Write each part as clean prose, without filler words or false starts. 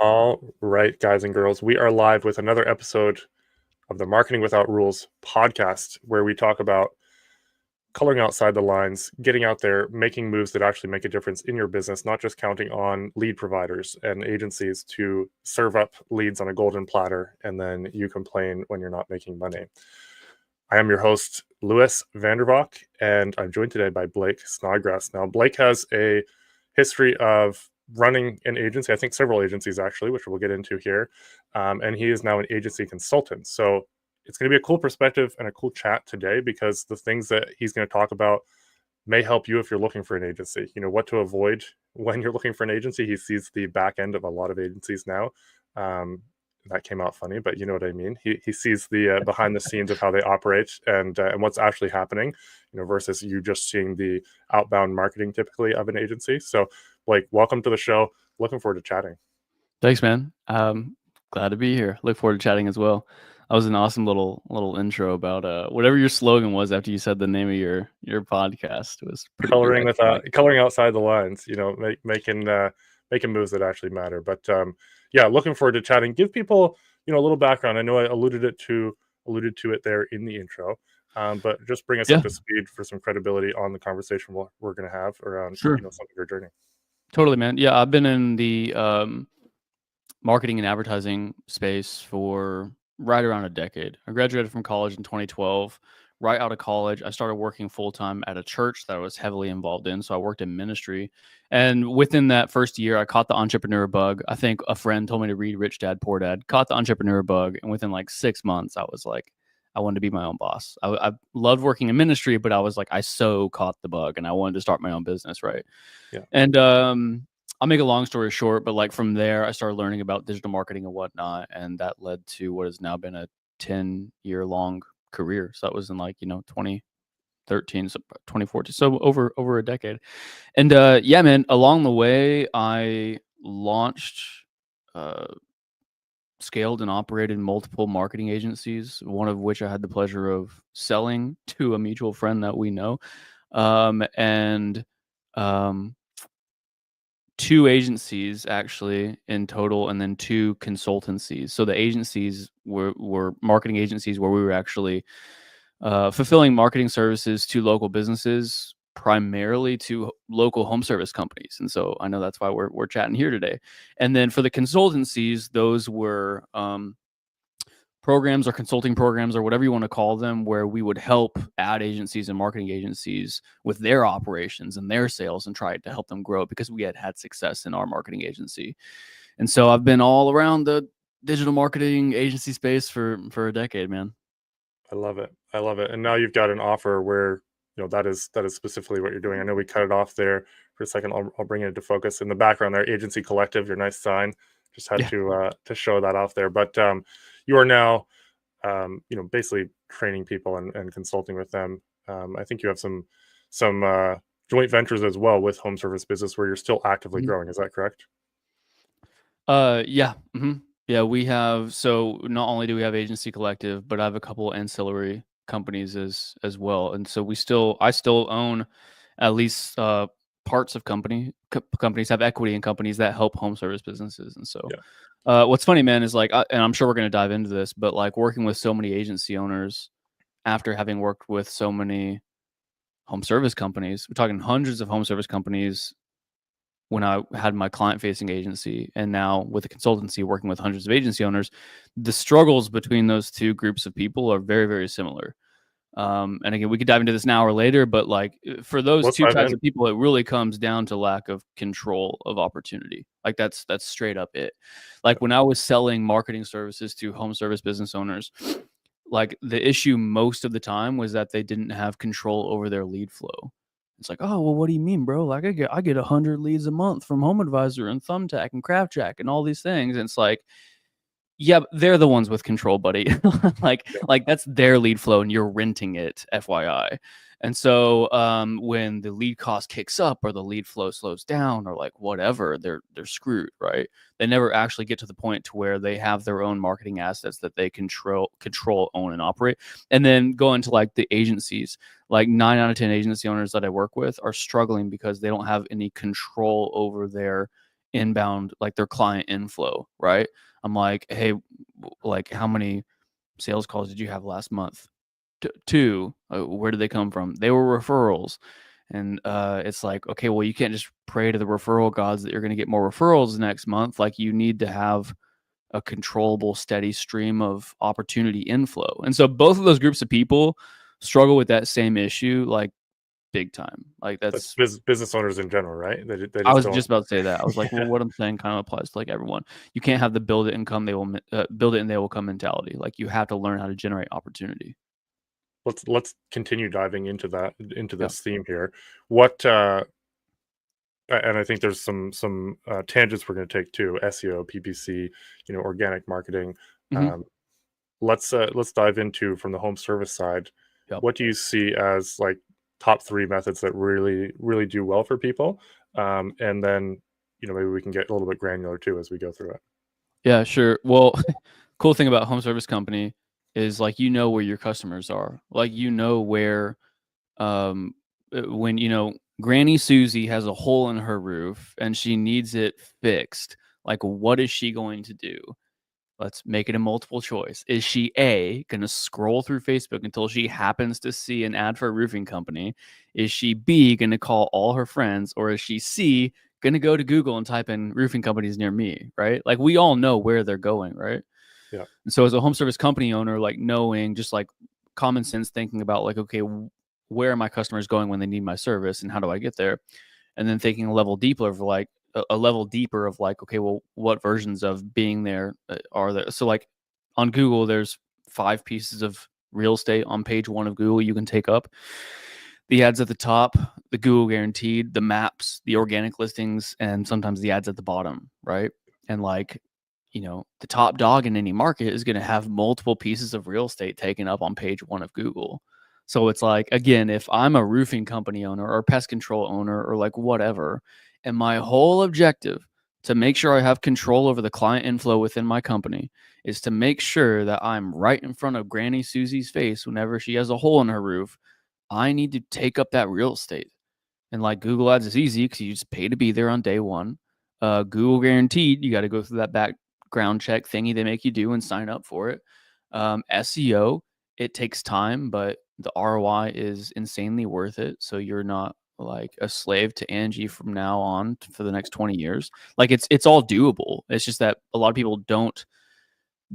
All right, guys and girls, we are live with another episode of the Marketing Without Rules podcast, where we talk about coloring outside the lines, getting out there, making moves that actually make a difference in your business, not just counting on lead providers and agencies to serve up leads on a golden platter, and then you complain when you're not making money. I am your host, Lewis Vandervalk, and I'm joined today by Blake Snodgrass. Now, Blake has a history of running an agency, I think several agencies actually, which we'll get into here. And he is now an agency consultant. So it's going to be a cool perspective and a cool chat today because the things that he's going to talk about may help you if you're looking for an agency. You know, what to avoid when you're looking for an agency. He sees the back end of a lot of agencies now. That came out funny, but you know what I mean. He sees the behind the scenes of how they operate and what's actually happening, you know, versus you just seeing the outbound marketing typically of an agency. So, Blake, welcome to the show. Looking forward to chatting. Thanks, man. Glad to be here. Look forward to chatting as well. That was an awesome little intro about whatever your slogan was after you said the name of your podcast. It was pretty direct. Coloring outside the lines. You know, making moves that actually matter. But yeah, looking forward to chatting. Give people a little background. I know I alluded to it there in the intro. But just bring us up Yeah, to speed for some credibility on the conversation we're going to have around sure. some of your journey. Totally, man. Yeah, I've been in the marketing and advertising space for right around a decade. I graduated from college in 2012. Right out of college, I started working full time at a church that I was heavily involved in. So I worked in ministry. And within that first year, I caught the entrepreneur bug. I think a friend told me to read Rich Dad, Poor Dad, caught the entrepreneur bug. And within like 6 months, I was like, I wanted to be my own boss. I loved working in ministry, but I was like, I so caught the bug and I wanted to start my own business. Right. Yeah. And I'll make a long story short, but like from there, I started learning about digital marketing and whatnot, and that led to what has now been a 10-year long career. So that was in 2013, so 2014, so over a decade. And yeah, man, along the way, I launched, uh, scaled and operated multiple marketing agencies, one of which I had the pleasure of selling to a mutual friend that we know, and um, two agencies actually in total, and then two consultancies. So the agencies were marketing agencies where we were actually fulfilling marketing services to local businesses, primarily to local home service companies. And so I know that's why we're chatting here today. And then for the consultancies, those were programs or consulting programs or whatever you want to call them, where we would help ad agencies and marketing agencies with their operations and their sales and try to help them grow because we had success in our marketing agency. And so I've been all around the digital marketing agency space for a decade, man. I love it. I love it. And now you've got an offer where that is specifically what you're doing. I know we cut it off there for a second. I'll bring it into focus in the background there. Agency Collective, your nice sign. Just had Yeah. to show that off there. But you are now basically training people and consulting with them. I think you have some joint ventures as well with home service business where you're still actively Mhm. growing. Is that correct? Yeah. Yeah, we have, so not only do we have Agency Collective, but I have a couple ancillary companies as well. And so I still own at least parts of companies, have equity in companies that help home service businesses. And so Yeah. what's funny, man, is like, and I'm sure we're going to dive into this, but like working with so many agency owners after having worked with so many home service companies, we're talking hundreds of home service companies when I had my client facing agency, and now with a consultancy working with hundreds of agency owners, the struggles between those two groups of people are very, very similar. And again, we could dive into this now or later, but like for those Let's two dive types in. of people, it really comes down to lack of control of opportunity. Like that's straight up it. Like Yeah. when I was selling marketing services to home service business owners, like the issue most of the time was that they didn't have control over their lead flow. It's like, oh well, what do you mean, bro? Like I get 100 leads a month from Home Advisor and Thumbtack and Craftjack and all these things. And it's like, yeah, they're the ones with control, buddy. like that's their lead flow, and you're renting it, FYI. And so when the lead cost kicks up or the lead flow slows down or like whatever, they're screwed, right? They never actually get to the point to where they have their own marketing assets that they control, own, and operate. And then go into like the agencies, like 9 out of 10 agency owners that I work with are struggling because they don't have any control over their inbound, like their client inflow, right? I'm like, hey, like how many sales calls did you have last month? Two. Where did they come from? They were referrals. And it's like, okay, well, you can't just pray to the referral gods that you're going to get more referrals next month. Like you need to have a controllable, steady stream of opportunity inflow. And so both of those groups of people struggle with that same issue, like big time. Like That's that's, business owners in general, right? They I just was don't. just about to say that. I was like, well, what I'm saying kind of applies to like everyone. You can't have the build it income, they will build it and they will come mentality. Like you have to learn how to generate opportunity. Let's continue diving into Yeah. this theme here. What and I think there's some tangents we're going to take too: SEO, PPC, organic marketing. Hmm. Um, let's dive into from the home service side. Yep. What do you see as like top three methods that really do well for people? And then maybe we can get a little bit granular too as we go through it. Yeah, sure. Well, cool thing about home service company is like where your customers are. Like where when Granny Susie has a hole in her roof and she needs it fixed. Like what is she going to do? Let's make it a multiple choice. Is she A, going to scroll through Facebook until she happens to see an ad for a roofing company? Is she B, going to call all her friends? Or is she C, going to go to Google and type in roofing companies near me, right? Like we all know where they're going, right? Yeah. And so as a home service company owner, like knowing just like common sense thinking about like, okay, where are my customers going when they need my service and how do I get there? And then thinking a level deeper of like, okay, well, what versions of being there are there? So like on Google, there's 5 pieces of real estate on page 1 of Google you can take up. The ads at the top, the Google guaranteed, the maps, the organic listings, and sometimes the ads at the bottom, right? And like, the top dog in any market is going to have multiple pieces of real estate taken up on page 1 of Google. So it's like, again, if I'm a roofing company owner or pest control owner or like whatever, and my whole objective to make sure I have control over the client inflow within my company is to make sure that I'm right in front of Granny Susie's face whenever she has a hole in her roof, I need to take up that real estate. And like Google Ads is easy because you just pay to be there on day one. Google guaranteed, you got to go through that background check thingy they make you do and sign up for it. SEO, it takes time, but the ROI is insanely worth it. So you're not like a slave to Angie from now on for the next 20 years. Like it's all doable. It's just that a lot of people don't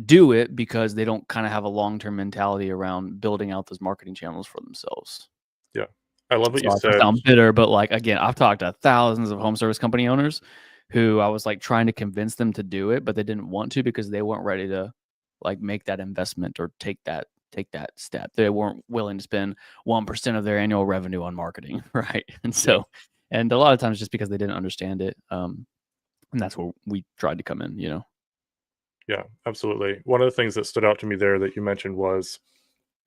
do it because they don't kind of have a long-term mentality around building out those marketing channels for themselves. Yeah. I love what you Sorry if I said. sound bitter, but like again, I've talked to thousands of home service company owners who I was like trying to convince them to do it, but they didn't want to because they weren't ready to like make that investment or take that step. They weren't willing to spend 1% of their annual revenue on marketing, right? And so, and a lot of times just because they didn't understand it, and that's where we tried to come in, Yeah, absolutely. One of the things that stood out to me there that you mentioned was,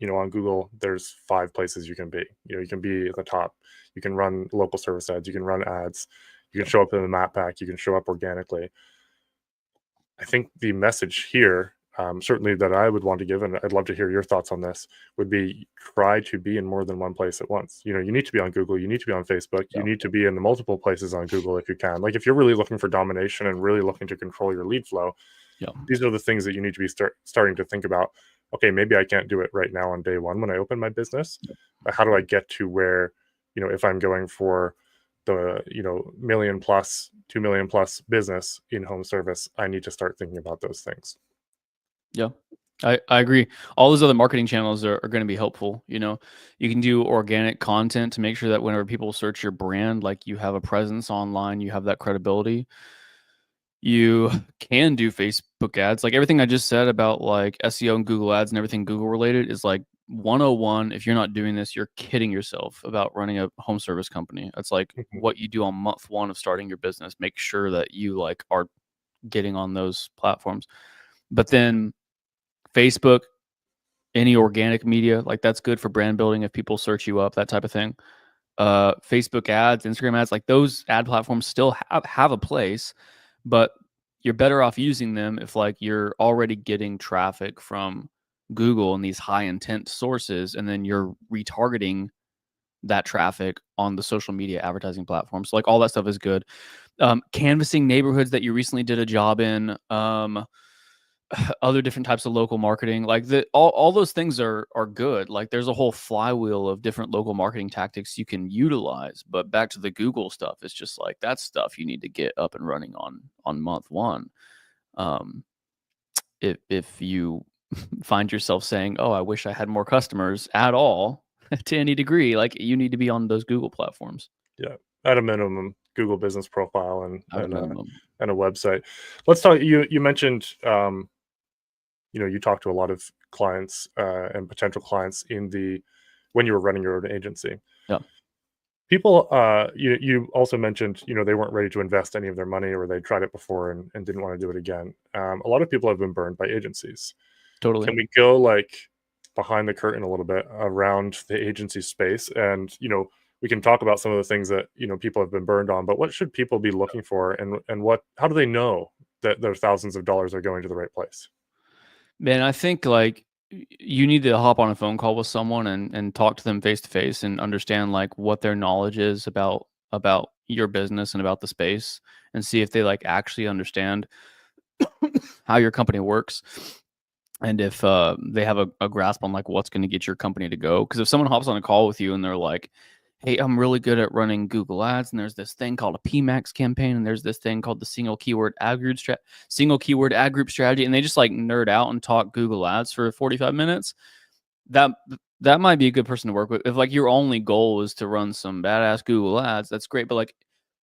on Google, there's 5 places you can be. You can be at the top. You can run local service ads. You can run ads. You can show up in the map pack. You can show up organically. I think the message here, certainly that I would want to give, and I'd love to hear your thoughts on this, would be try to be in more than one place at once. You need to be on Google. You need to be on Facebook. You Yeah. need to be in the multiple places on Google if you can. Like if you're really looking for domination and really looking to control your lead flow, Yeah. these are the things that you need to be starting to think about. Okay, maybe I can't do it right now on day one when I open my business. But how do I get to where, if I'm going for the, million plus, 2 million plus business in home service, I need to start thinking about those things. Yeah, I agree. All those other marketing channels are going to be helpful. You can do organic content to make sure that whenever people search your brand, like you have a presence online, you have that credibility. You can do Facebook ads. Like everything I just said about like SEO and Google ads and everything Google related is like 101. If you're not doing this, you're kidding yourself about running a home service company. It's like Mhm. what you do on month 1 of starting your business. Make sure that you like are getting on those platforms. But then Facebook, any organic media, like that's good for brand building if people search you up, that type of thing. Facebook ads, Instagram ads, like those ad platforms still have a place, but you're better off using them if like you're already getting traffic from Google and these high intent sources, and then you're retargeting that traffic on the social media advertising platforms. So like all that stuff is good. Canvassing neighborhoods that you recently did a job in, other different types of local marketing, like all those things are good. Like there's a whole flywheel of different local marketing tactics you can utilize. But back to the Google stuff, it's just like that's stuff you need to get up and running on month one. If you find yourself saying, "Oh, I wish I had more customers," at all to any degree, like you need to be on those Google platforms. Yeah, at a minimum, Google Business Profile and At a and minimum. a website. Let's talk. You mentioned you talk to a lot of clients and potential clients when you were running your own agency. Yeah. People, you also mentioned, they weren't ready to invest any of their money, or they tried it before and didn't want to do it again. A lot of people have been burned by agencies. Totally. Can we go like behind the curtain a little bit around the agency space? And, we can talk about some of the things that, people have been burned on, but what should people be looking for, and how do they know that their thousands of dollars are going to the right place? Man, I think like you need to hop on a phone call with someone and talk to them face to face and understand like what their knowledge is about your business and about the space, and see if they like actually understand how your company works, and if they have a grasp on like what's going to get your company to go. Because if someone hops on a call with you and they're like, "Hey, I'm really good at running Google Ads, and there's this thing called a PMAX campaign, and there's this thing called the single keyword ad group strategy," and they just like nerd out and talk Google Ads for 45 minutes, that might be a good person to work with. If like your only goal is to run some badass Google Ads, that's great. But like,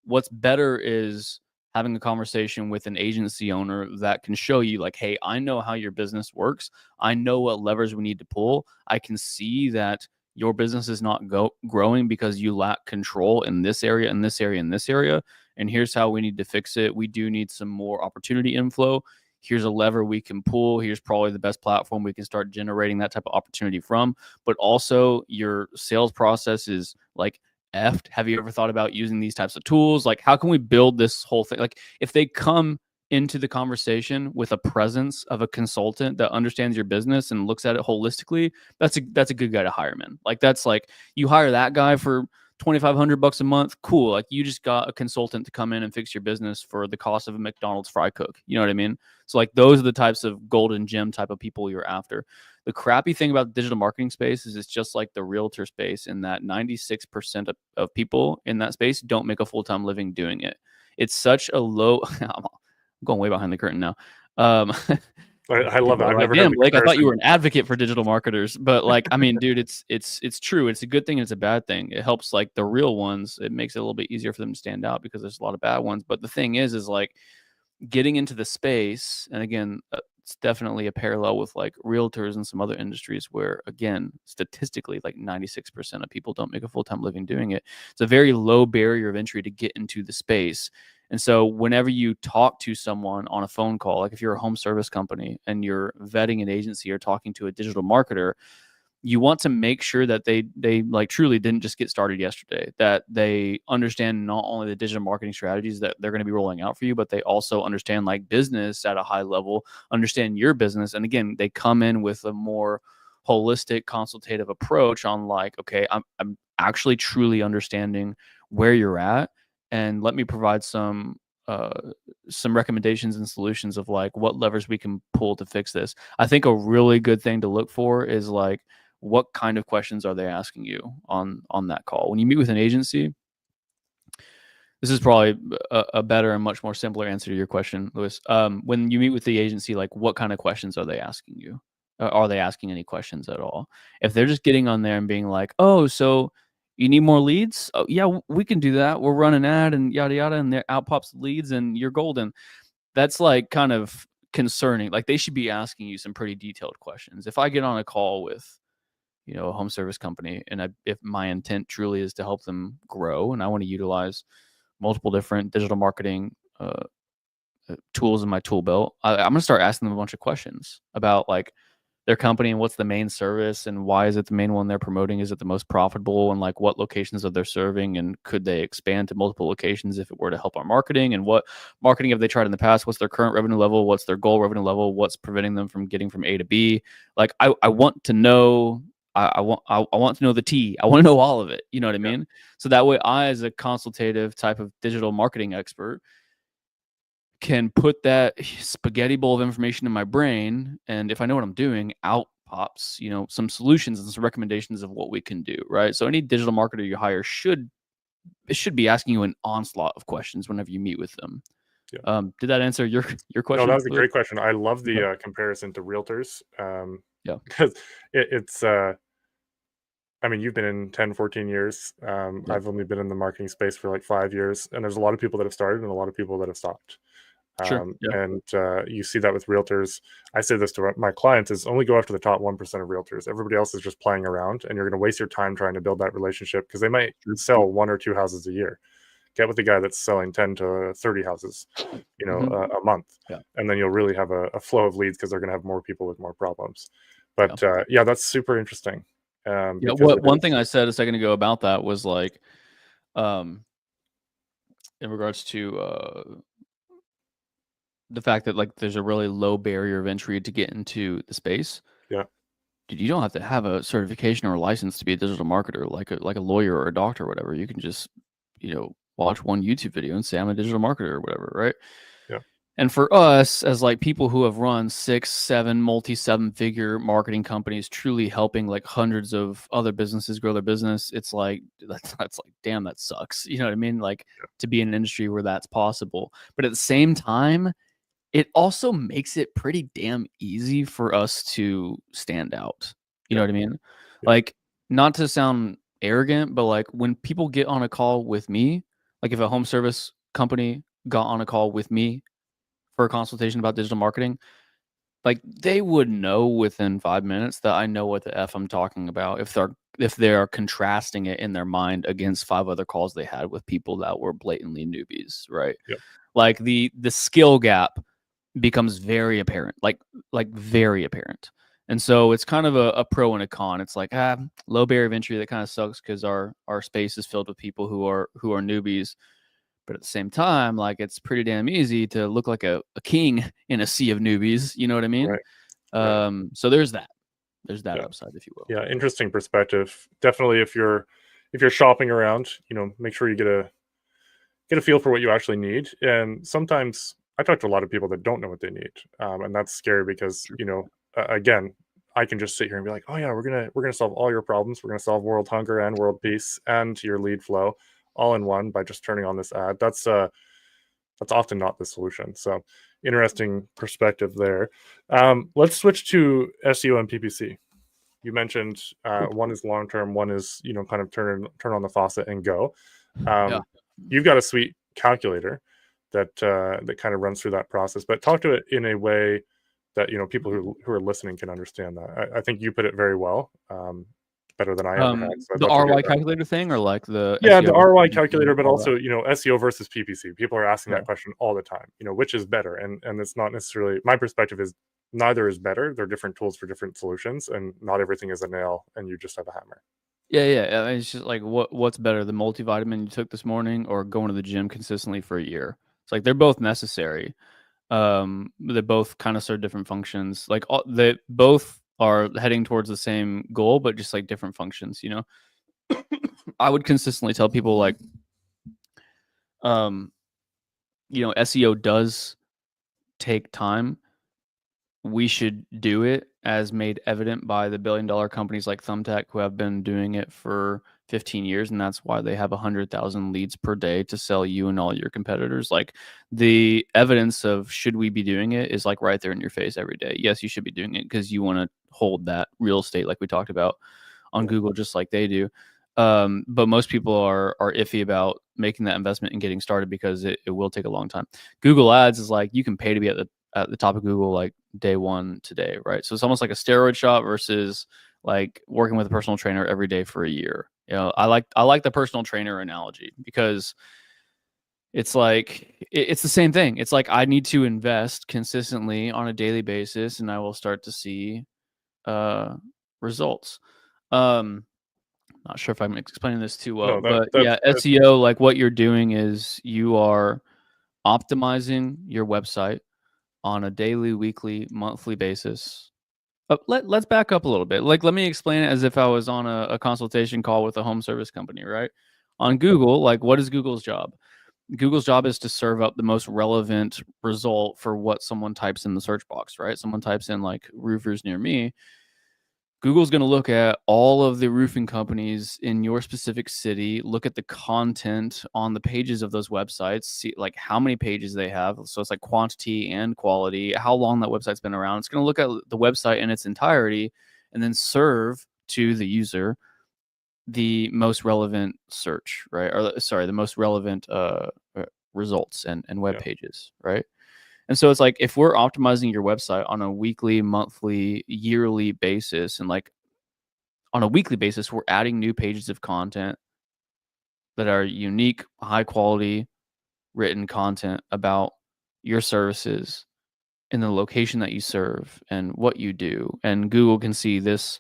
what's better is having a conversation with an agency owner that can show you like, "Hey, I know how your business works. I know what levers we need to pull. I can see that your business is not growing because you lack control in this area, in this area, in this area. And here's how we need to fix it. We do need some more opportunity inflow. Here's a lever we can pull. Here's probably the best platform we can start generating that type of opportunity from. But also your sales process is like effed. Have you ever thought about using these types of tools? Like, how can we build this whole thing?" Like, if they come into the conversation with a presence of a consultant that understands your business and looks at it holistically, that's a good guy to hire, man. Like, that's like, you hire that guy for $2,500 a month, cool. Like, you just got a consultant to come in and fix your business for the cost of a McDonald's fry cook. You know what I mean? So like, those are the types of golden gem type of people you're after. The crappy thing about the digital marketing space is it's just like the realtor space, in that 96% of people in that space don't make a full-time living doing it. It's such a low I'm going way behind the curtain now. I love it. People are I've like, never heard "Damn, the Blake, I thought you comparison. were an advocate for digital marketers." But like, I mean, dude, it's true. It's a good thing and it's a bad thing. It helps like the real ones. It makes it a little bit easier for them to stand out because there's a lot of bad ones. But the thing is like getting into the space, and again, it's definitely a parallel with like realtors and some other industries where, again, statistically, like 96% of people don't make a full-time living doing it. It's a very low barrier of entry to get into the space. And so whenever you talk to someone on a phone call, like if you're a home service company and you're vetting an agency or talking to a digital marketer, you want to make sure that they like truly didn't just get started yesterday, that they understand not only the digital marketing strategies that they're going to be rolling out for you, but they also understand like business at a high level, understand your business. And again, they come in with a more holistic consultative approach on like, okay, I'm actually truly understanding where you're at, and let me provide some recommendations and solutions of like what levers we can pull to fix this. I think a really good thing to look for is like, what kind of questions are they asking you on that call? When you meet with an agency, this is probably a better and much more simpler answer to your question, Lewis. When you meet with the agency, like what kind of questions are they asking you? Are they asking any questions at all? If they're just getting on there and being like, "Oh, so you need more leads? Oh, yeah, we can do that. We'll run an ad and yada yada, and there out pops the leads, and you're golden." That's like kind of concerning. Like, they should be asking you some pretty detailed questions. If I get on a call with a home service company, and if my intent truly is to help them grow, and I want to utilize multiple different digital marketing tools in my tool belt, I'm going to start asking them a bunch of questions about like their company and what's the main service and why is it the main one they're promoting? Is it the most profitable? And like, what locations are they serving? And could they expand to multiple locations if it were to help our marketing? And what marketing have they tried in the past? What's their current revenue level? What's their goal revenue level? What's preventing them from getting from A to B? Like, I want to know I want to know the tea. I want to know all of it. You know what I Yeah. mean? So that way, I, as a consultative type of digital marketing expert, can put that spaghetti bowl of information in my brain, and if I know what I'm doing, out pops, some solutions and some recommendations of what we can do, right? So any digital marketer you hire should be asking you an onslaught of questions whenever you meet with them. Yeah. Did that answer your No, question, that was a Lewis? gre't question. I love Okay. the comparison to realtors, Yeah, because it's I mean, you've been in 10, 14 years. yeah, I've only been in the marketing space for like 5 years, and there's a lot of people that have started and a lot of people that have stopped. sure, yeah, And you see that with realtors. I say this to my clients: is only go after the top 1% of realtors. Everybody else is just playing around, and you're going to waste your time trying to build that relationship because they might sure. sell 1 or 2 houses a year. Get with the guy that's selling 10 to 30 houses, Mhm. a month, Yeah, and then you'll really have a flow of leads because they're going to have more people with more problems. yeah. But yeah, that's super interesting, Yeah, because it one thing is. I said a second ago about that was like, um, in regards to the fact that like there's a really low barrier of entry to get into the space. Yeah, Dude, you don't have to have a certification or a license to be a digital marketer, like a lawyer or a doctor or whatever. You can just, watch one YouTube video and say I'm a digital marketer or whatever, right? yeah, And for us, as like people who have run 6, 7, multi 7-figure marketing companies, truly helping like hundreds of other businesses grow their business, it's like that's like, damn, that sucks. You know what I mean? Like, to be in an industry where that's possible, but at the same time, it also makes it pretty damn easy for us to stand out. You know yeah, what I mean? yeah, Like, not to sound arrogant, but like when people get on a call with me, like if a home service company got on a call with me for a consultation about digital marketing, like they would know within 5 minutes that I know what the F I'm talking about if they're contrasting it in their mind against 5 other calls they had with people that were blatantly newbies, right? yeah, Like the skill gap becomes very apparent, like very apparent. And so it's kind of a pro and a con. It's like, low barrier of entry, that kind of sucks because our space is filled with people who are newbies. But at the same time, like it's pretty damn easy to look like a king in a sea of newbies. You know what I mean? right, right, So there's that. There's that yeah, upside, if you will. yeah. Interesting perspective. Definitely, if you're shopping around, make sure you get a feel for what you actually need. And sometimes I talk to a lot of people that don't know what they need, and that's scary because Sure. again, I can just sit here and be like, oh yeah, we're gonna solve all your problems. We're gonna solve world hunger and world peace and your lead flow all in one by just turning on this ad. That's often not the solution. So interesting perspective there. Let's switch to SEO and PPC. You mentioned Cool. one is long term, one is kind of turn on the faucet and go. Yeah. You've got a sweet calculator that kind of runs through that process, but talk to it in a way that people who are listening can understand that. I think you put it very well, better than I ever had. So I'd The love to hear ROI that. calculator thing, or like the Yeah, SEO the versus ROI PPC, calculator, but all that. also SEO versus PPC. People are asking Yeah. that question all the time. Which is better, and it's not necessarily my perspective is neither is better. They're different tools for different solutions, and not everything is a nail, and you just have a hammer. Yeah. It's just like what's better, the multivitamin you took this morning or going to the gym consistently for a year? It's like they're both necessary. They both kind of serve different functions. Like they both are heading towards the same goal, but just like different functions. I would consistently tell people like, um, SEO does take time. We should do it, as made evident by the billion-dollar companies like Thumbtack, who have been doing it for 15 years, and that's why they have 100,000 leads per day to sell you and all your competitors. Like, the evidence of should we be doing it is like right there in your face every day. Yes, you should be doing it because you want to hold that real estate, like we talked about on Yeah, Google, just like they do. But most people are iffy about making that investment and getting started because it will take a long time. Google Ads is like you can pay to be at the top of Google like day one today, right? So it's almost like a steroid shot versus like working with a personal trainer every day for a year. I like the personal trainer analogy because it's like it's the same thing. It's like I need to invest consistently on a daily basis, and I will start to see results. Um, Not sure if I'm explaining this too well, no, that but that's yeah, SEO, like what you're doing is you are optimizing your website on a daily, weekly, monthly basis Let's back up a little bit. Like, let me explain it as if I was on a consultation call with a home service company, right? On Google, like, what is Google's job? Google's job is to serve up the most relevant result for what someone types in the search box, right? Someone types in like roofers near me. Google's going to look at all of the roofing companies in your specific city, look at the content on the pages of those websites, see like how many pages they have. So it's like quantity and quality, how long that website's been around. It's going to look at the website in its entirety and then serve to the user the most relevant search, right? Or sorry, the most relevant results and web pages, right? And so it's like if we're optimizing your website on a weekly, monthly, yearly basis, and like on a weekly basis, we're adding new pages of content that are unique, high quality, written content about your services in the location that you serve and what you do. And Google can see this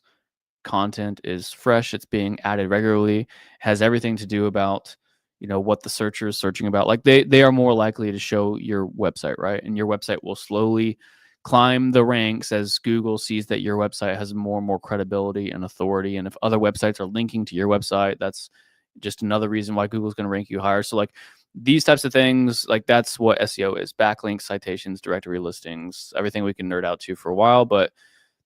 content is fresh, it's being added regularly, has everything to do about what the searcher is searching about. Like they are more likely to show your website, right? And your website will slowly climb the ranks as Google sees that your website has more and more credibility and authority. And if other websites are linking to your website, that's just another reason why Google's going to rank you higher. So like these types of things, like that's what SEO is: backlinks, citations, directory listings, everything we can nerd out to for a while, but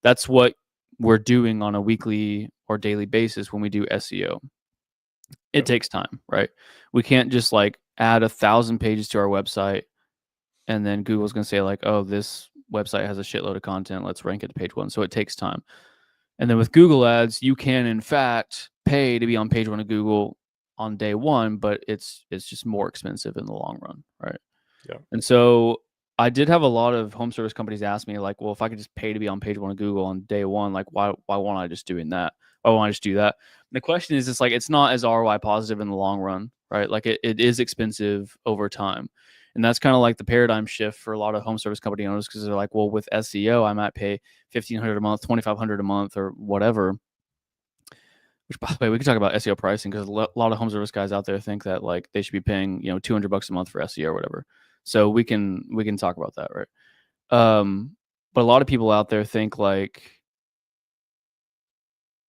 that's what we're doing on a weekly or daily basis when we do SEO. It takes time, right? We can't just like add 1,000 pages to our website and then Google's going to say like, oh, this website has a shitload of content, let's rank it to page 1. So it takes time. And then with Google ads, you can in fact pay to be on page 1 of Google on day 1, but it's just more expensive in the long run, right? Yeah. And so I did have a lot of home service companies ask me like, well, if I could just pay to be on page 1 of Google on day 1, like why won't I just doing that? Why won't I just do that? And the question is, it's like, it's not as ROI positive in the long run, right? Like it is expensive over time. And that's kind of like the paradigm shift for a lot of home service company owners, because they're like, well, with SEO, I might pay $1,500 a month, $2,500 a month, or whatever. Which, by the way, we can talk about SEO pricing, because a lot of home service guys out there think that like they should be paying $200 a month for SEO or whatever. So we can talk about that, right? But a lot of people out there think like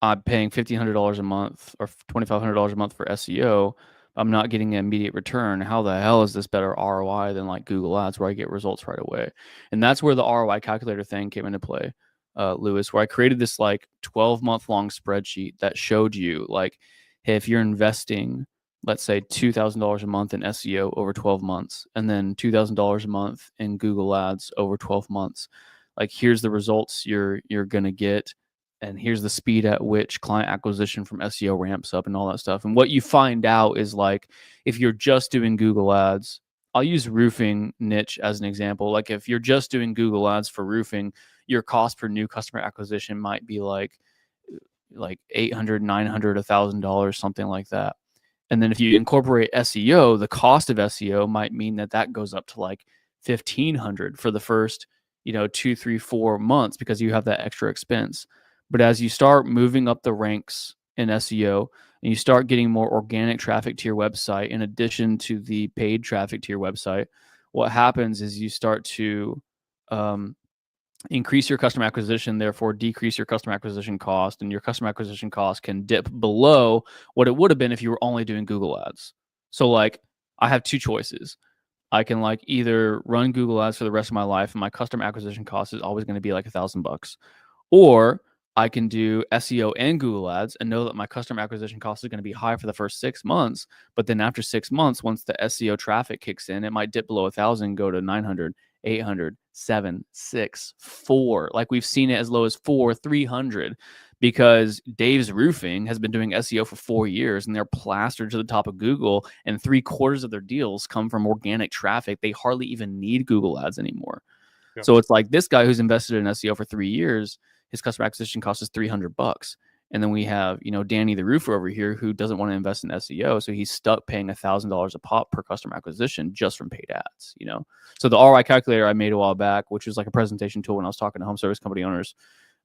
I'm paying $1,500 a month or $2,500 a month for SEO. I'm not getting an immediate return. How the hell is this better ROI than like Google Ads, where I get results right away? And that's where the ROI calculator thing came into play, Lewis, where I created this like 12-month long spreadsheet that showed you like, hey, if you're investing, let's say $2,000 a month in SEO over 12 months, and then $2,000 a month in Google Ads over 12 months, like here's the results you're gonna get, and here's the speed at which client acquisition from SEO ramps up and all that stuff. And what you find out is like, if you're just doing Google Ads, I'll use roofing niche as an example. Like if you're just doing Google Ads for roofing, your cost per new customer acquisition might be like $800, $900, $1,000, something like that. And then if you incorporate SEO, the cost of SEO might mean that goes up to like $1,500 for the first 2, 3, 4 months, because you have that extra expense. But as you start moving up the ranks in SEO and you start getting more organic traffic to your website, in addition to the paid traffic to your website, what happens is you start to increase your customer acquisition, therefore decrease your customer acquisition cost, and your customer acquisition cost can dip below what it would have been if you were only doing Google Ads. So like I have two choices. I can like either run Google Ads for the rest of my life and my customer acquisition cost is always going to be like $1,000, or I can do SEO and Google Ads and know that my customer acquisition cost is going to be high for the first 6 months. But then after 6 months, once the SEO traffic kicks in, it might dip below 1,000, go to 900, 800, 7, 6, 4. Like we've seen it as low as 4, 300, because Dave's Roofing has been doing SEO for 4 years and they're plastered to the top of Google, and 3/4 of their deals come from organic traffic. They hardly even need Google Ads anymore. Yeah. So it's like this guy who's invested in SEO for 3 years, his customer acquisition cost is $300. And then we have, Danny the roofer over here who doesn't want to invest in SEO. So he's stuck paying $1,000 a pop per customer acquisition just from paid ads, So the ROI calculator I made a while back, which was like a presentation tool when I was talking to home service company owners,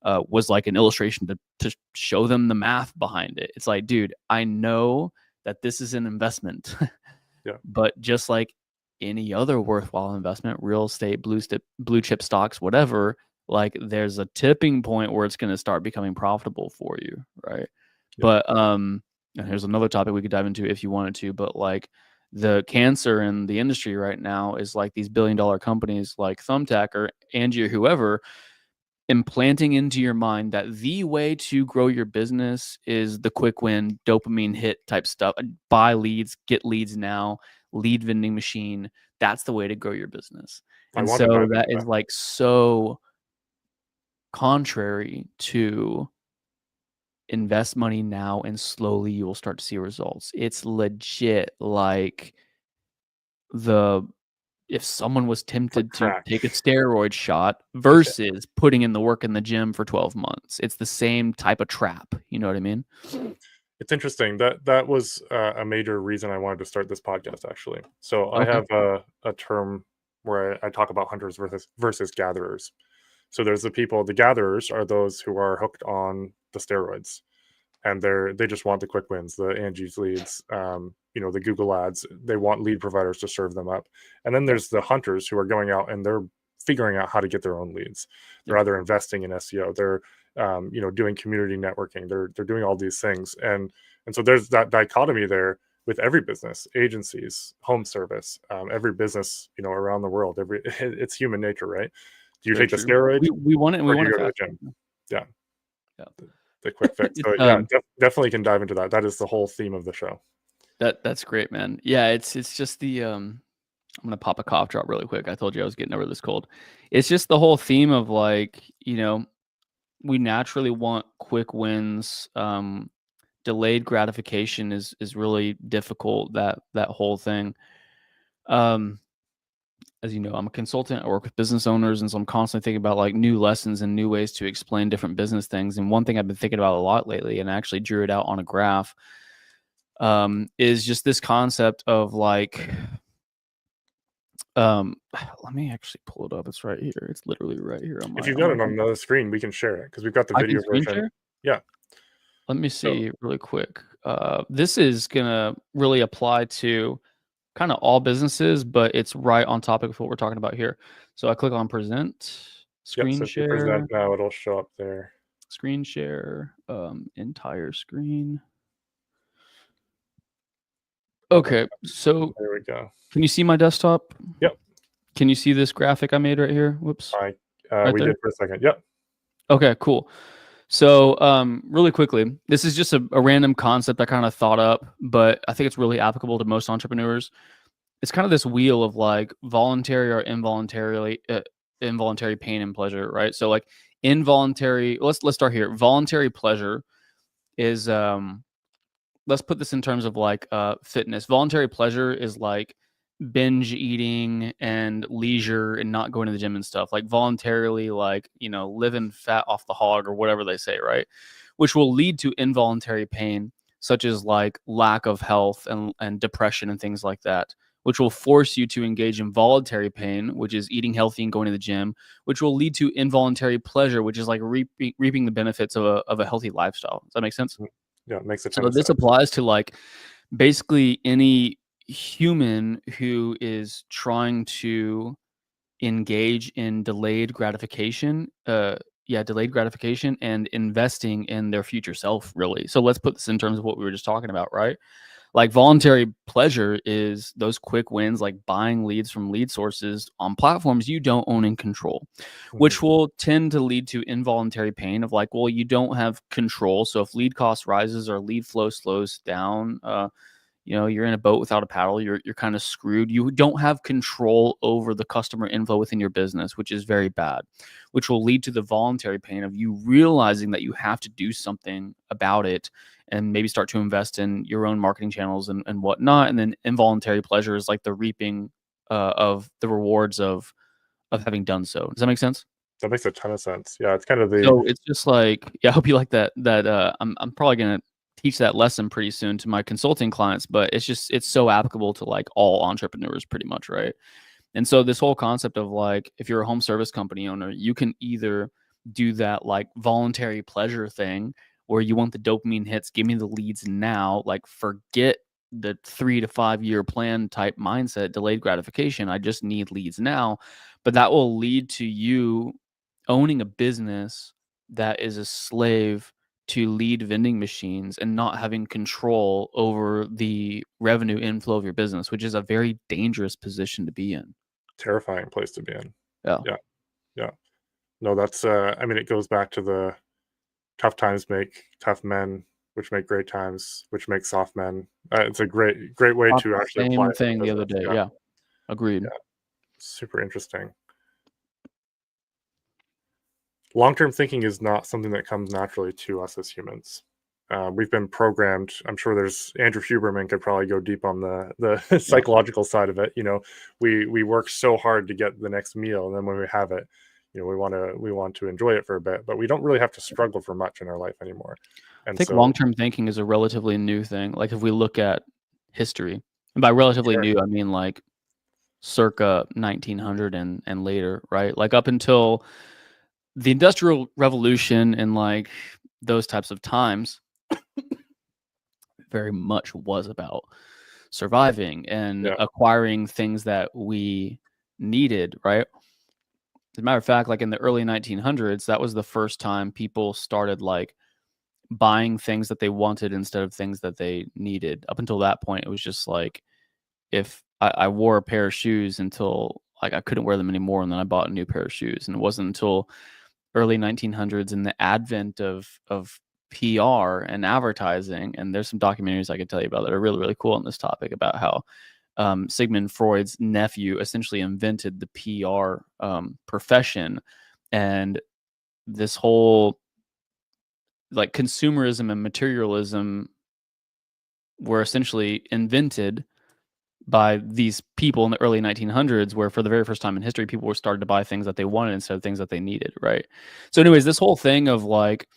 was like an illustration to show them the math behind it. It's like, dude, I know that this is an investment, yeah. But just like any other worthwhile investment, real estate, blue chip stocks, whatever, like there's a tipping point where it's going to start becoming profitable for you, right? Yeah. But and here's another topic we could dive into if you wanted to, but like the cancer in the industry right now is like these billion-dollar companies like Thumbtack or Angie or whoever implanting into your mind that the way to grow your business is the quick win, dopamine hit type stuff. Buy leads, get leads now, lead vending machine. That's the way to grow your business. I And want to so dive into that is that. like so contrary to invest money now and slowly you will start to see results. It's legit like the if someone was It's like tempted to crack. take a steroid shot Okay. versus putting in the work in the gym for 12 months. It's the same type of trap. You know what I mean? It's interesting that was a major reason I wanted to start this podcast. Actually, so I Okay. have a term where I talk about hunters versus gatherers. So there's the people. The gatherers are those who are hooked on the steroids, and they just want the quick wins, the Angie's leads, the Google ads. They want lead providers to serve them up. And then Yep. there's the hunters who are going out and they're figuring out how to get their own leads. They're Yep. either investing in SEO, they're doing community networking, they're doing all these things, and so there's that dichotomy there with every business, agencies, home service, every business around the world. It's human nature, right? Do you Very take the true. steroid We want it and we or do want you it go to the fast. gym? Yeah, Yeah. the quick fix. It's, So yeah, definitely can dive into that. That is the whole theme of the show. that's great, man. Yeah, it's just the I'm gonna pop a cough drop really quick. I told you I was getting over this cold. It's just the whole theme of like, we naturally want quick wins. Delayed gratification is really difficult. That whole thing. Um, as you know, I'm a consultant. I work with business owners, and so I'm constantly thinking about like new lessons and new ways to explain different business things. And one thing I've been thinking about a lot lately, and I actually drew it out on a graph, is just this concept of like, let me actually pull it up. It's right here. It's literally right here on If my you've on got my. it on another screen, we can share it because we've got the I can video screen version. share. Yeah. Let me So see really quick. This is gonna really apply to kind of all businesses, but it's right on topic of what we're talking about here. So I click on present, yep. screen So if you present share, now, it'll show up there. entire screen. Oh, Okay, so there we go. can you see my desktop? Yep. Can you see this graphic I made right here? Whoops, right We there. did for a second. Yep. Okay, cool. So, really quickly, this is just a random concept I kind of thought up, but I think it's really applicable to most entrepreneurs. It's kind of this wheel of like voluntary or involuntary pain and pleasure, right? So like involuntary, let's start here. Voluntary pleasure is let's put this in terms of like fitness. Voluntary pleasure is like binge eating and leisure and not going to the gym and stuff. Like voluntarily like, living fat off the hog or whatever they say, right? Which will lead to involuntary pain such as like lack of health and depression and things like that, which will force you to engage in voluntary pain, which is eating healthy and going to the gym, which will lead to involuntary pleasure, which is like reaping the benefits of a healthy lifestyle. Does that make sense? Yeah, it makes a ton So of this sense. applies to like basically any human who is trying to engage in delayed gratification. Delayed gratification and investing in their future self, really. So let's put this in terms of what we were just talking about, right? Like voluntary pleasure is those quick wins, like buying leads from lead sources on platforms you don't own and control, Mhm. which will tend to lead to involuntary pain of like, well, you don't have control. So if lead cost rises or lead flow slows down, you're in a boat without a paddle. You're kind of screwed. You don't have control over the customer inflow within your business, which is very bad, which will lead to the voluntary pain of you realizing that you have to do something about it and maybe start to invest in your own marketing channels and whatnot. And then involuntary pleasure is like the reaping of the rewards of having done so. Does that make sense? That makes a ton of sense. Yeah, it's kind of the So it's just like, yeah, I hope you like that I'm probably gonna teach that lesson pretty soon to my consulting clients, but it's so applicable to like all entrepreneurs pretty much, right? And so this whole concept of like if you're a home service company owner, you can either do that like voluntary pleasure thing where you want the dopamine hits, give me the leads now, like forget the 3 to 5 year plan type mindset, delayed gratification. I just need leads now. But that will lead to you owning a business that is a slave to lead vending machines and not having control over the revenue inflow of your business, which is a very dangerous position to be in. Terrifying place to be in. Yeah. Yeah, yeah. No, that's, I mean, it goes back to the tough times make tough men, which make great times, which make soft men. It's a great way Thought to the actually apply same it to thing the other business. day. Yeah, Yeah. Agreed. yeah, super interesting. Long-term thinking is not something that comes naturally to us as humans. We've been programmed. I'm sure there's Andrew Huberman could probably go deep on the Yeah. psychological side of it. You know, we work so hard to get the next meal, and then when we have it, you know, we want to enjoy it for a bit, but we don't really have to struggle for much in our life anymore. I And think so, long-term thinking is a relatively new thing. Like if we look at history, and by relatively sure, new, I mean like circa 1900 and later, right? Like up until the Industrial Revolution and like those types of times, very much was about surviving and yeah, acquiring things that we needed, right? As a matter of fact, like in the early 1900s, that was the first time people started like buying things that they wanted instead of things that they needed. Up until that point, it was just like if I wore a pair of shoes until like I couldn't wear them anymore, and then I bought a new pair of shoes. And it wasn't until early 1900s and the advent of PR and advertising. And there's some documentaries I could tell you about that are really really cool on this topic about how Sigmund Freud's nephew essentially invented the PR profession, and this whole like consumerism and materialism were essentially invented by these people in the early 1900s, where for the very first time in history people were starting to buy things that they wanted instead of things that they needed, right? So anyways, this whole thing of like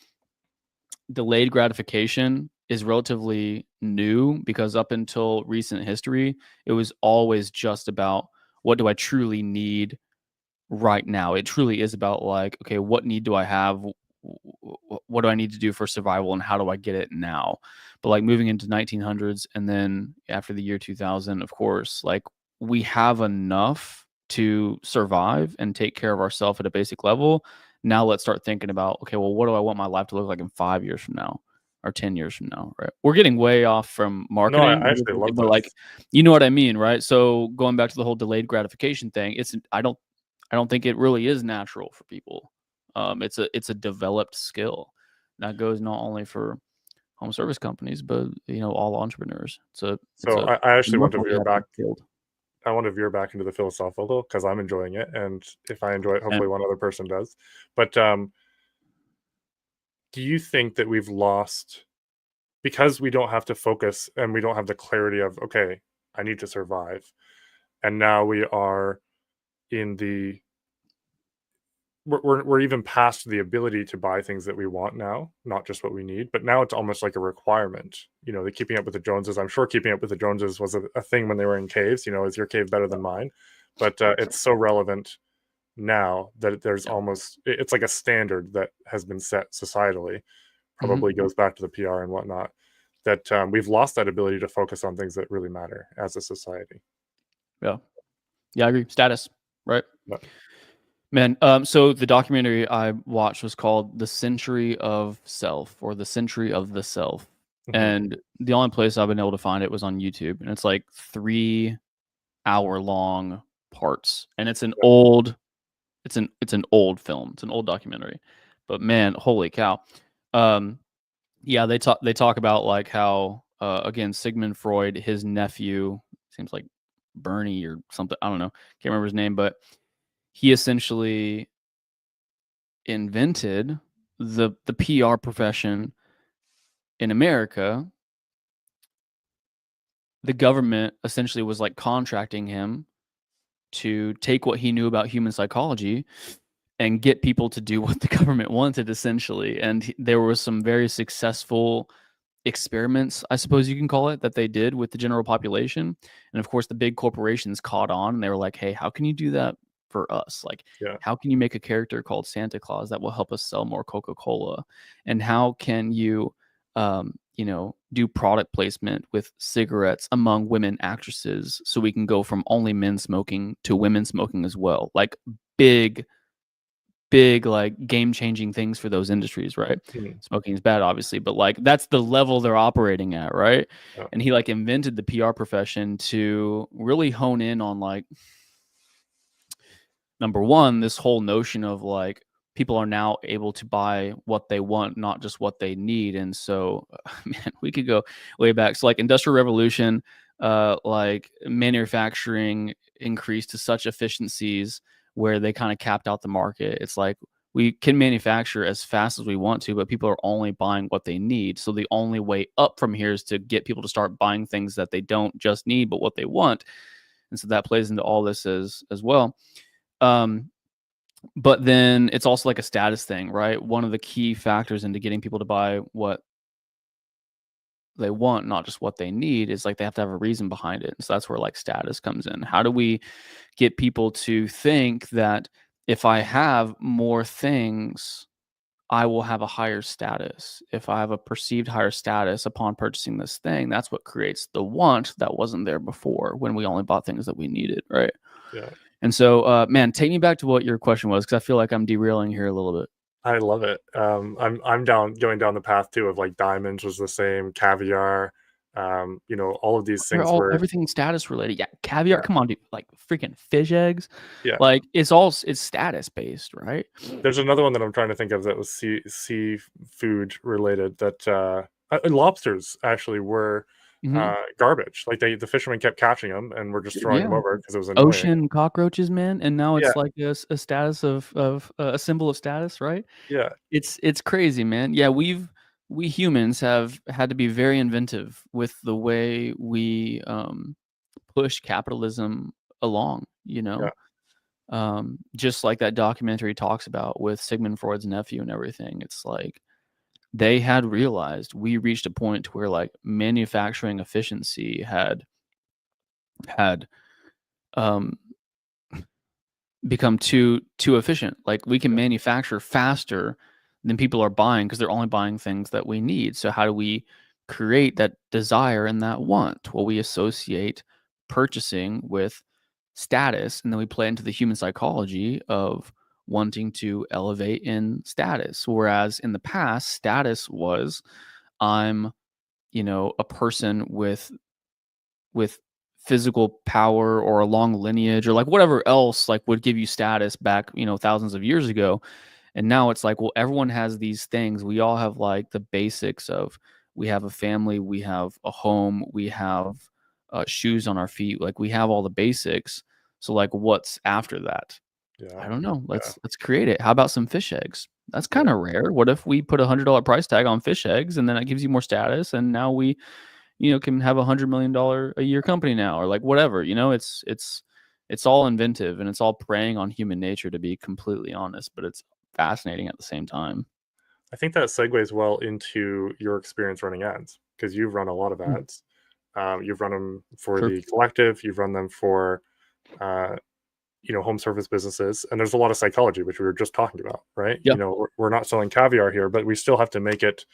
delayed gratification is relatively new, because up until recent history it was always just about what do I truly need right now. It truly is about like, okay, what need do I have? What do I need to do for survival, and how do I get it now? But like moving into 1900s and then after the year 2000, of course, like we have enough to survive and take care of ourselves at a basic level. Now let's start thinking about, okay, well, what do I want my life to look like in 5 years from now or 10 years from now, right? We're getting way off from no, I marketing, actually love but like, this. you know what I mean, right? So going back to the whole delayed gratification thing, I don't think it really is natural for people. It's a developed skill that goes not only for home service companies, but you know all entrepreneurs. It's So a I actually want to remarkably veer back. happening field. I want to veer back into the philosophical because I'm enjoying it, and if I enjoy it, And hopefully one other person does. But do you think that we've lost because we don't have to focus and we don't have the clarity of, okay, I need to survive, and now we are in the we're even past the ability to buy things that we want now, not just what we need, but now it's almost like a requirement. You know, the keeping up with the Joneses. I'm sure keeping up with the Joneses was a thing when they were in caves. You know, is your cave better than mine? But it's so relevant now that there's yeah, almost it's like a standard that has been set societally. hmm Probably goes back to the PR and whatnot. That we've lost that ability to focus on things that really matter as a society. yeah, yeah. I agree. Status, right? But Man, so the documentary I watched was called "The Century of Self" or "The Century of the Self," mhm, and the only place I've been able to find it was on YouTube, and it's like 3 hour long parts, and yeah, it's an old film. It's an old documentary. But man, holy cow. Um yeah, they talk about like how again Sigmund Freud, his nephew, seems like Bernie or something, I don't know. Can't remember his name, but he essentially invented the PR profession in America. The government essentially was like contracting him to take what he knew about human psychology and get people to do what the government wanted essentially. And there were some very successful experiments, I suppose you can call it, that they did with the general population. And of course the big corporations caught on, and they were like, hey, how can you do that for us? Like, yeah, how can you make a character called Santa Claus that will help us sell more Coca-Cola? And how can you do product placement with cigarettes among women actresses so we can go from only men smoking to women smoking as well? Like big big like game-changing things for those industries, right? Mhm. Smoking is bad, obviously, but like that's the level they're operating at, right? Yeah. And he like invented the PR profession to really hone in on like, number one, this whole notion of like people are now able to buy what they want, not just what they need. And so, man, we could go way back. So, like Industrial Revolution, like manufacturing increased to such efficiencies where they kind of capped out the market. It's like we can manufacture as fast as we want to, but people are only buying what they need. So the only way up from here is to get people to start buying things that they don't just need, but what they want. And so that plays into all this as well. Um, but then it's also like a status thing, right? One of the key factors into getting people to buy what they want, not just what they need, is like they have to have a reason behind it. So that's where like status comes in. How do we get people to think that if I have more things, I will have a higher status? If I have a perceived higher status upon purchasing this thing, that's what creates the want that wasn't there before when we only bought things that we needed, right? Yeah. And so, man, take me back to what your question was, because I feel like I'm derailing here a little bit. I love it. I'm going down the path too of like diamonds was the same, caviar, all of these They're things all where everything status related. Yeah, caviar. yeah, Come on, dude. Like freaking fish eggs. yeah. Like it's status based, right? There's another one that I'm trying to think of that was seafood related that lobsters actually were Hmm. garbage. Like the fishermen kept catching them and were just Dude, throwing them yeah. over because it was annoying. Ocean cockroaches, man, and now Yeah, it's like a status of a symbol of status, right? yeah, It's crazy, man. Yeah, we humans have had to be very inventive with the way we push capitalism along, you yeah, know? Just like that documentary talks about with Sigmund Freud's nephew and everything. It's like they had realized we reached a point to where like manufacturing efficiency had um become too efficient. Like we can yeah, manufacture faster than people are buying because they're only buying things that we need. So how do we create that desire and that want? Well, we associate purchasing with status, and then we play into the human psychology of wanting to elevate in status. Whereas in the past, status was I'm, a person with physical power or a long lineage or like whatever else like would give you status back, thousands of years ago. And now it's like, well, everyone has these things. We all have like the basics of we have a family, we have a home, we have shoes on our feet. Like we have all the basics. So like, what's after that? yeah, I don't know. yeah, Let's create it. How about some fish eggs? That's kind yeah. of rare. What if we put $100 price tag on fish eggs, and then it gives you more status, and now we can have $100 million a year company now, or like whatever. It's all inventive, and it's all preying on human nature, to be completely honest. But it's fascinating at the same time. I think that segues well into your experience running ads because you've run a lot of Mm. ads. You've run them for Sure. the collective. You've run them for uh, home service businesses, and there's a lot of psychology, which we were just talking about, right? Yeah. We're not selling caviar here, but we still have to make it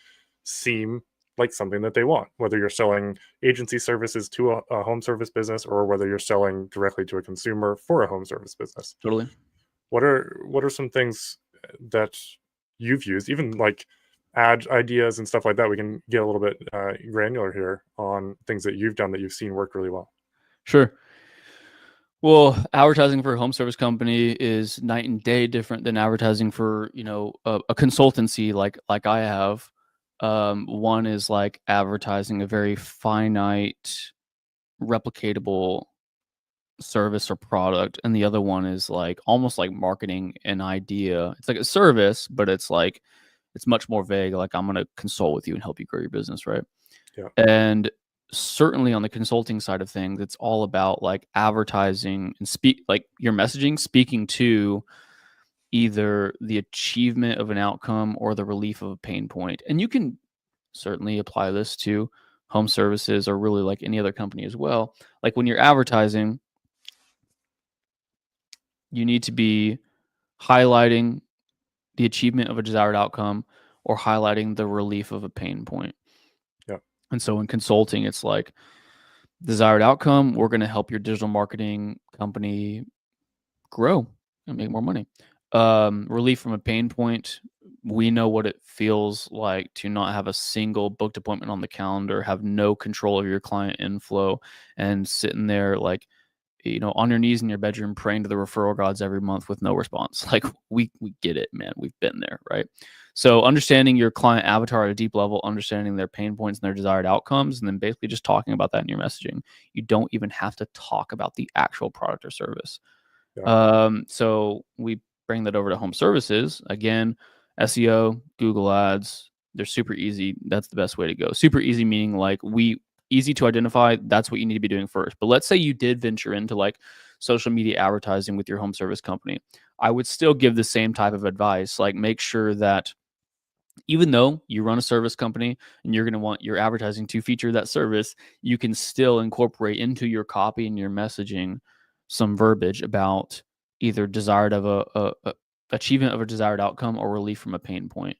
seem like something that they want, whether you're selling agency services to a home service business or whether you're selling directly to a consumer for a home service business. Totally. What are some things that you've used, even like ad ideas and stuff like that? We can get a little bit granular here on things that you've done that you've seen work really well. Sure. Well, advertising for a home service company is night and day different than advertising for, a consultancy like I have. One is like advertising a very finite, replicatable service or product, and the other one is like almost like marketing an idea. It's like a service, but it's much more vague. Like I'm going to consult with you and help you grow your business, right? Yeah, And certainly on the consulting side of things, it's all about like advertising and speak like your messaging speaking to either the achievement of an outcome or the relief of a pain point. And you can certainly apply this to home services or really like any other company as well. Like when you're advertising, you need to be highlighting the achievement of a desired outcome or highlighting the relief of a pain point. yeah, And so in consulting, it's like desired outcome, we're going to help your digital marketing company grow and make more money. relief from a pain point. We know what it feels like to not have a single booked appointment on the calendar, have no control of your client inflow, and sitting there like, on your knees in your bedroom praying to the referral gods every month with no response. Like we get it, man. We've been there, right? So understanding your client avatar at a deep level, understanding their pain points and their desired outcomes, and then basically just talking about that in your messaging. You don't even have to talk about the actual product or service. So we bring that over to home services. Again, SEO, Google Ads, they're super easy. That's the best way to go. Super easy meaning like easy to identify. That's what you need to be doing first. But let's say you did venture into like social media advertising with your home service company. I would still give the same type of advice. Like make sure that even though you run a service company and you're going to want your advertising to feature that service, you can still incorporate into your copy and your messaging some verbiage about either desired of a achievement of a desired outcome or relief from a pain point,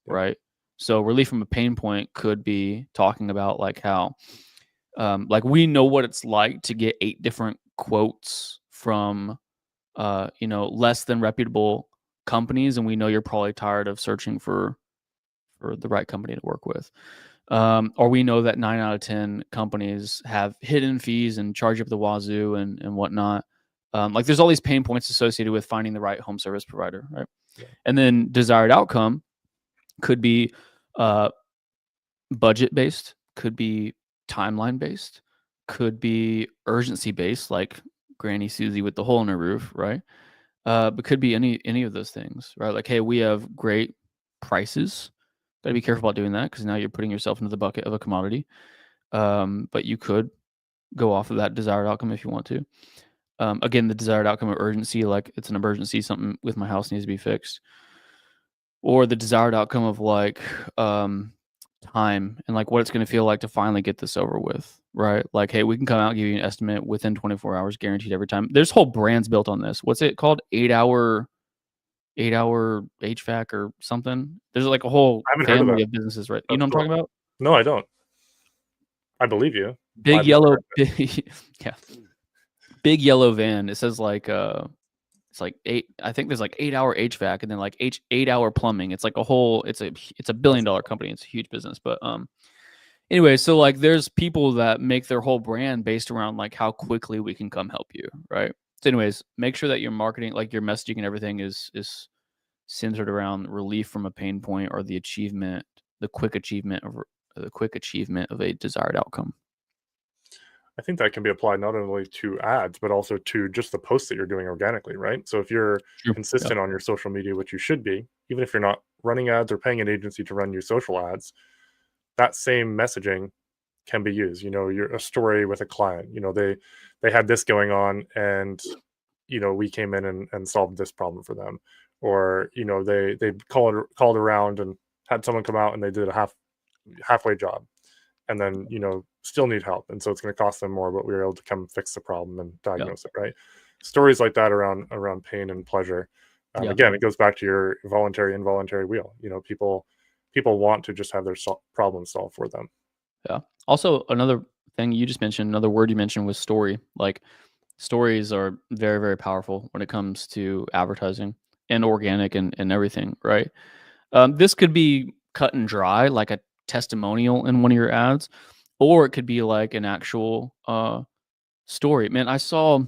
right? So relief from a pain point could be talking about like how, like we know what it's like to get 8 different quotes from, less than reputable companies, and we know you're probably tired of searching for the right company to work with. Or we know that 9 out of 10 companies have hidden fees and charge up the wazoo and whatnot. Like there's all these pain points associated with finding the right home service provider, right? Yeah. And then desired outcome could be budget based, could be timeline based, could be urgency based, like Granny Susie with the hole in her roof, right? But could be any of those things, right? Like, hey, we have great prices. Got to be careful about doing that because now you're putting yourself into the bucket of a commodity. But you could go off of that desired outcome if you want to. Again, the desired outcome of urgency, like it's an emergency, something with my house needs to be fixed. Or the desired outcome of like time and like what it's going to feel like to finally get this over with, right? Like, hey, we can come out and give you an estimate within 24 hours, guaranteed every time. There's whole brands built on this. What's it called? 8-hour HVAC or something. There's like a whole I haven't heard of family that. of businesses, right? You That's know what I'm cool. talking about? No, I don't. I believe you. Big I've yellow, never heard of yeah, big yellow van. It says like it's like 8. I think there's like 8-hour HVAC and then like 8-hour plumbing. It's like a whole. It's a $1 billion company. It's a huge business. But anyway, so like there's people that make their whole brand based around like how quickly we can come help you, right? So anyways, make sure that your marketing, like your messaging and everything is centered around relief from a pain point or the quick achievement of a desired outcome. I think that can be applied not only to ads, but also to just the posts that you're doing organically, right? So if you're Sure. consistent on your social media, which you should be, even if you're not running ads or paying an agency to run your social ads, that same messaging can be used. You're a story with a client. They had this going on, and we came in and solved this problem for them. Or they called around and had someone come out and they did a halfway job, and then still need help, and so it's going to cost them more, but we were able to come fix the problem and diagnose it, right? Stories like that around pain and pleasure. Again, it goes back to your voluntary involuntary wheel. People want to just have their problem solved for them. Yeah. Also, another thing you just mentioned, another word you mentioned was story. Like stories are very, very powerful when it comes to advertising and organic and everything, right? This could be cut and dry, like a testimonial in one of your ads, or it could be like an actual story. Man, I saw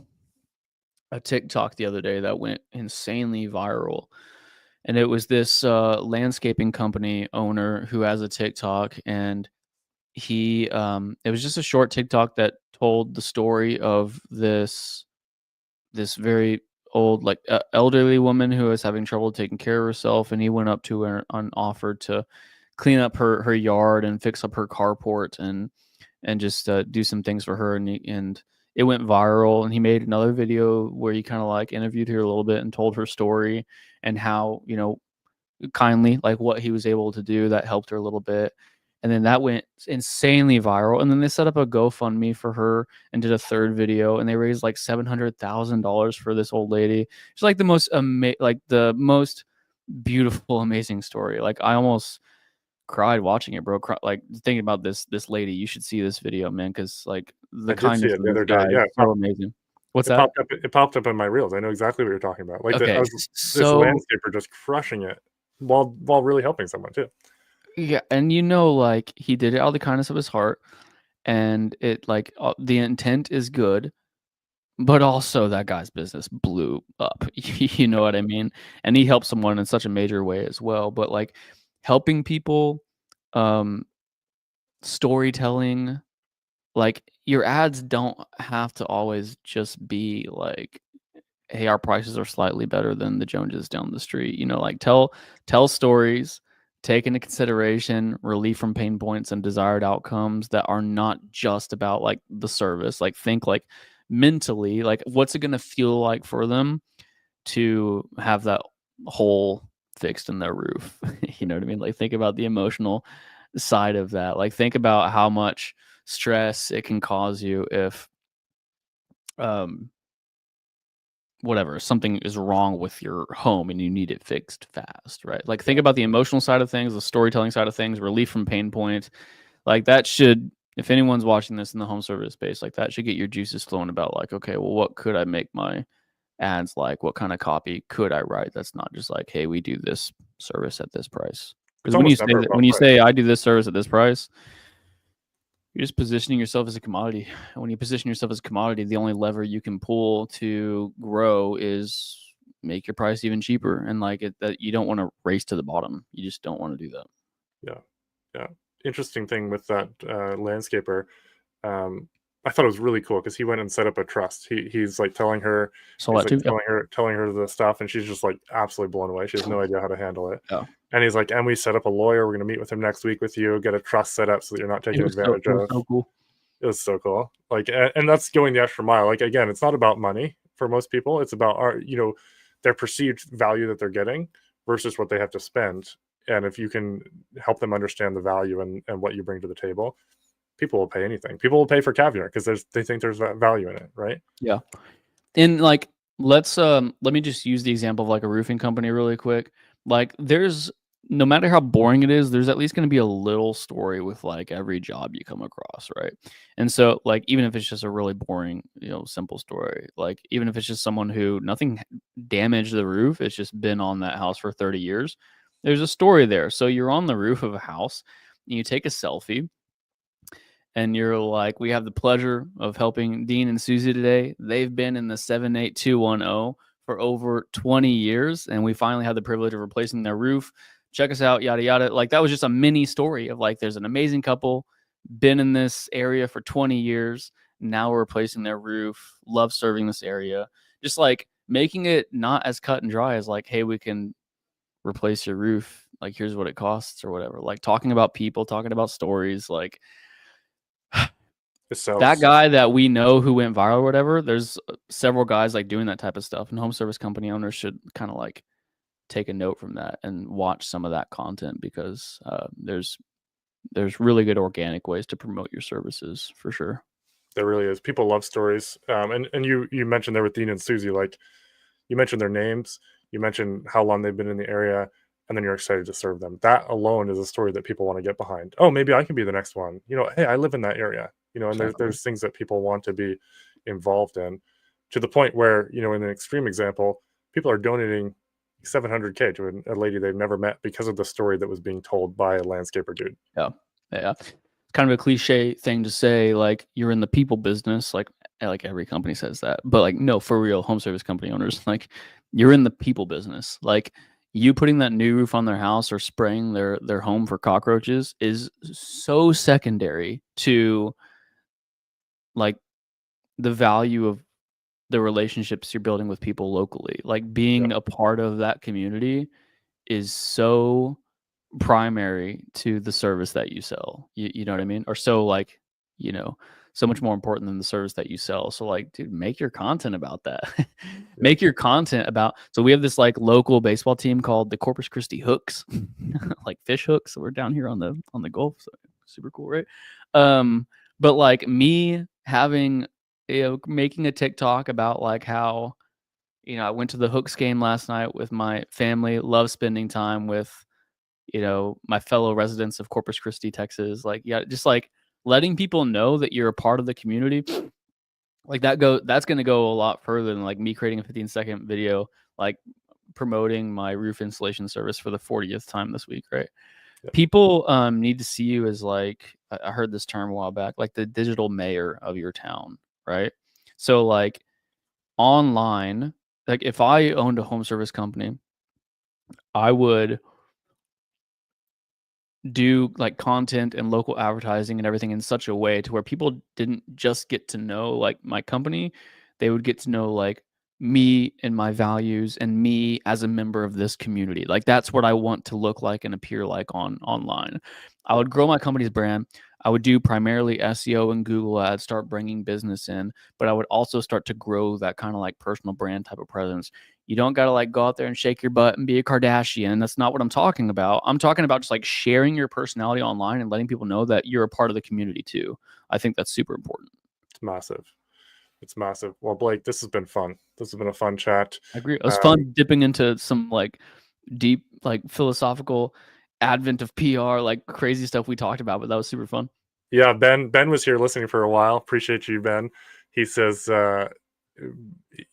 a TikTok the other day that went insanely viral. And it was this landscaping company owner who has a TikTok, and it was just a short TikTok that told the story of this very old, like elderly woman who was having trouble taking care of herself, and he went up to her and offered to clean up her yard and fix up her carport and just do some things for her, and it went viral. And he made another video where he kind of like interviewed her a little bit and told her story and how kindly like what he was able to do that helped her a little bit. And then that went insanely viral. And then they set up a GoFundMe for her and did a third video, and they raised like $700,000 for this old lady. It's like the most beautiful, amazing story. Like I almost cried watching it, bro. Like thinking about this lady. You should see this video, man, because like the I did see kindness it of the this other day. guy is Yeah, so amazing. What's It that? popped up. It popped up in my reels. I know exactly what you're talking about. Like Okay, this so landscaper just crushing it while really helping someone too. yeah, and like he did it out of the kindness of his heart, and it like the intent is good, but also that guy's business blew up. You know what I mean? And he helped someone in such a major way as well. But like helping people, um, storytelling, like your ads don't have to always just be like, hey, our prices are slightly better than the Joneses down the street. You know, like tell stories, take into consideration relief from pain points and desired outcomes that are not just about like the service. Like think like mentally, like what's it gonna feel like for them to have that hole fixed in their roof? You know what I mean? Like think about the emotional side of that. Like think about how much stress it can cause you if um whatever, something is wrong with your home and you need it fixed fast, right? Like think Yeah. about the emotional side of things, the storytelling side of things, relief from pain points. Like that should, if anyone's watching this in the home service space, like that should get your juices flowing about like, okay, well, what could I make my ads like? What kind of copy could I write? That's not just like, hey, we do this service at this price. It's Because when you almost say never that, about when you price. say I do this service at this price, you're just positioning yourself as a commodity. And when you position yourself as a commodity, the only lever you can pull to grow is make your price even cheaper. And like that, you don't want to race to the bottom. You just don't want to do that. Yeah, yeah. Interesting thing with that landscaper. Um, I thought it was really cool because he went and set up a trust. He's like telling her, Saw he's that like too. Yep. telling her the stuff, and she's just like absolutely blown away. She has no idea how to handle it. Yeah. And he's like, and we set up a lawyer. We're gonna meet with him next week with you. Get a trust set up so that you're not taken advantage It was of. so cool. It was so cool. Like, and that's going the extra mile. Like again, it's not about money for most people. It's about our, their perceived value that they're getting versus what they have to spend. And if you can help them understand the value and what you bring to the table, people will pay anything. People will pay for caviar because they think there's value in it, right? Yeah. And like let me just use the example of like a roofing company really quick. Like there's no matter how boring it is, there's at least going to be a little story with like every job you come across, right? And so like even if it's just a really boring, simple story, like even if it's just someone who nothing damaged the roof, it's just been on that house for 30 years, there's a story there. So you're on the roof of a house and you take a selfie and you're like, we have the pleasure of helping Dean and Susie today. They've been in the 78210 for over 20 years, and we finally had the privilege of replacing their roof. Check us out, yada, yada. Like, that was just a mini story of like, there's an amazing couple, been in this area for 20 years. Now we're replacing their roof, love serving this area. Just like making it not as cut and dry as like, hey, we can replace your roof. Like, here's what it costs or whatever. Like, talking about people, talking about stories, like, It sells. that guy that we know who went viral or whatever, there's several guys like doing that type of stuff, and home service company owners should kind of like take a note from that and watch some of that content because there's really good organic ways to promote your services for sure. There really is. People love stories. And you mentioned there with Dean and Susie, like you mentioned their names, you mentioned how long they've been in the area, and then you're excited to serve them. That alone is a story that people want to get behind. Oh, maybe I can be the next one. Hey, I live in that area. And Exactly. there's things that people want to be involved in, to the point where, in an extreme example, people are donating 700K to a lady they've never met because of the story that was being told by a landscaper dude. Yeah. Yeah. Kind of a cliche thing to say, like you're in the people business, like every company says that, but like no, for real, home service company owners, like you're in the people business. Like you putting that new roof on their house or spraying their home for cockroaches is so secondary to like the value of the relationships you're building with people locally. Like being a part of that community is so primary to the service that you sell. You know what I mean? Or so like, so much more important than the service that you sell. So like, dude, make your content about that. Make your content about, so we have this like local baseball team called the Corpus Christi Hooks, like fish hooks. So we're down here on the Gulf. So super cool, right? But like me having, making a TikTok about like how, I went to the Hooks game last night with my family, love spending time with, my fellow residents of Corpus Christi, Texas. Like, yeah, just like letting people know that you're a part of the community Like that's going to go a lot further than like me creating a 15-second video, like promoting my roof installation service for the 40th time this week, right? Yep. People need to see you as like, I heard this term a while back, like the digital mayor of your town, right? So like online, like if I owned a home service company, I would do like content and local advertising and everything in such a way to where people didn't just get to know like my company, they would get to know like me and my values and me as a member of this community. Like that's what I want to look like and appear like online. I Yeah. would grow my company's brand. I would do primarily SEO and Google ads, start bringing business in, but I would also start to grow that kind of like personal brand type of presence. You don't got to like go out there and shake your butt and be a Kardashian. That's not what I'm talking about. I'm talking about just like sharing your personality online and letting people know that you're a part of the community too. I think that's super important. It's massive. It's massive. Well, Blake, this has been fun. This has been a fun chat. I agree. It was fun dipping into some like deep, like philosophical advent of PR, like crazy stuff we talked about, but that was super fun. Yeah, Ben was here listening for a while. Appreciate you, Ben. He says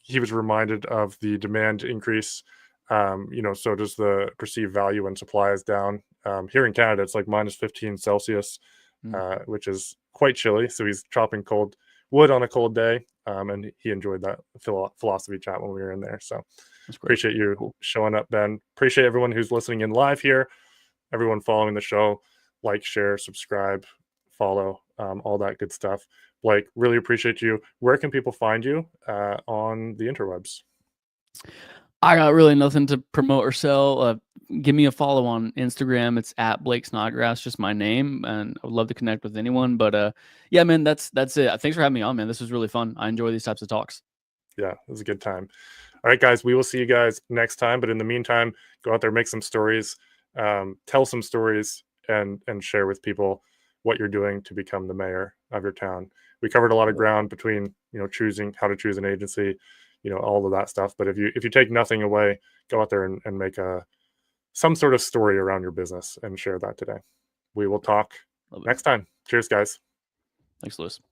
he was reminded of the demand increase. So does the perceived value when supply is down. Here in Canada, it's like minus 15 Celsius, which is quite chilly. So he's chopping cold wood on a cold day, and he enjoyed that philosophy chat when we were in there. So appreciate you showing up, Ben. Appreciate everyone who's listening in live here, everyone following the show. Like, share, subscribe, follow, all that good stuff. Blake, really appreciate you. Where can people find you on the interwebs? I got really nothing to promote or sell. Give me a follow on Instagram. It's at Blake Snodgrass, just my name, and I would love to connect with anyone. But yeah, man, that's it. Thanks for having me on, man. This was really fun. I enjoy these types of talks. Yeah, it was a good time. All right, guys, we will see you guys next time. But in the meantime, go out there, make some stories, tell some stories, and share with people what you're doing to become the mayor of your town. We covered a lot of ground between choosing how to choose an agency, all of that stuff. But if you take nothing away, go out there and make some sort of story around your business and share that today. We will talk next time. Cheers, guys. Thanks, Lewis.